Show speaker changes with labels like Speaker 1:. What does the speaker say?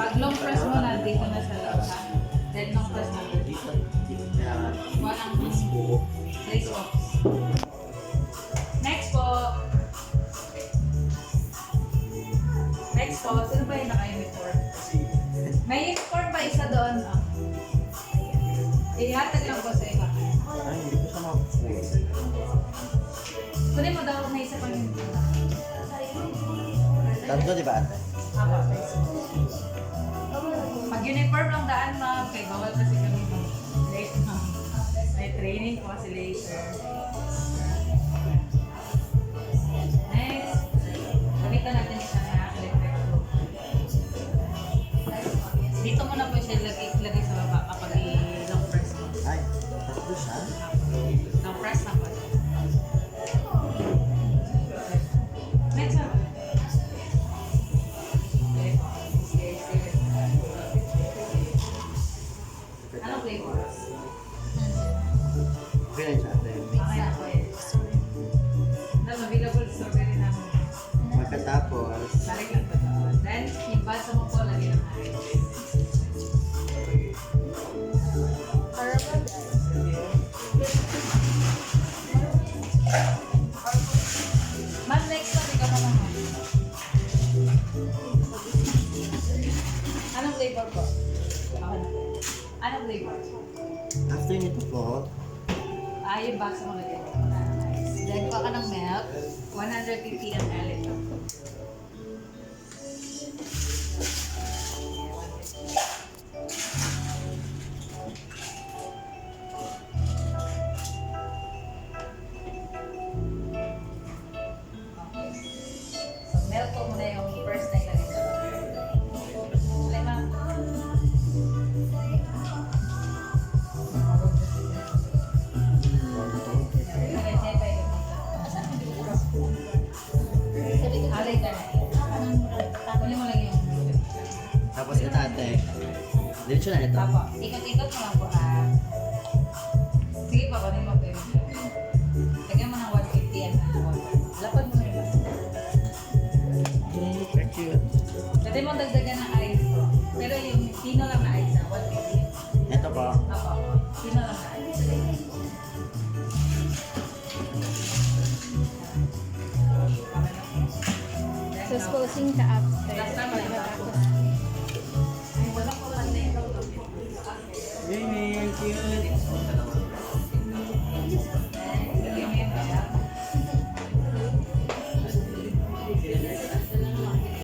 Speaker 1: Pag long press mo, nandito na sa loob ha. Then long press na. Walang place box. Next po. Next po. Sino ba yung naka-uniform? May uniform ba isa doon? Oh. Ihatag lang po sa iba.
Speaker 2: Ay, hindi ko siya makapulis.
Speaker 1: Kunin mo daw na isa pang uniform.
Speaker 2: Tanto, di ba ate?
Speaker 1: Apa. Pag uniform lang daan ma, kay bawal kasi kami late na. May training po kasi later. Next. Gamitan natin siya na electric book. Dito mo na po siya lagay sa baba kapag i-long press mo.
Speaker 2: Ay, tatlo siya.
Speaker 1: Long press na po. Next one. Anong flavor?
Speaker 2: Okay na siya ate.
Speaker 1: Okay na po eh. That's available strawberry namin.
Speaker 2: Pagkatapos,
Speaker 1: Balik lang po ito. Then, yung basa mo po, lagi ng ice. Ma'am, next one, ikaw naman ma'am. Anong flavor po? Ako na. Anong flavor?
Speaker 2: after nito po,
Speaker 1: Yung basa mo lagi. Nice. Then, kuha ka ng milk. 150 ml ito. So, milk po muna yung first na ilagay sa baba. Okay, ma'am. Alay ka na. Kunin mo lang yung
Speaker 2: tapos ito ate. Diretso na ito.
Speaker 1: Papa, ikot-ikot mo lang po ha. Sige pa, kunin mo po yung lagyan mo ng 150 and lapad mo na yung basa.
Speaker 2: Thank you.
Speaker 1: Pwede mo dagdagan ng ice po. Pero yung pino lang na ice na 150.
Speaker 2: Ito po.
Speaker 1: Apo, pino lang na ice.
Speaker 3: Susposing ka after.
Speaker 1: Last time, wala pa ako.
Speaker 3: Matapos.
Speaker 1: Ay, wala ko lang na ito.
Speaker 2: Yay, thank you.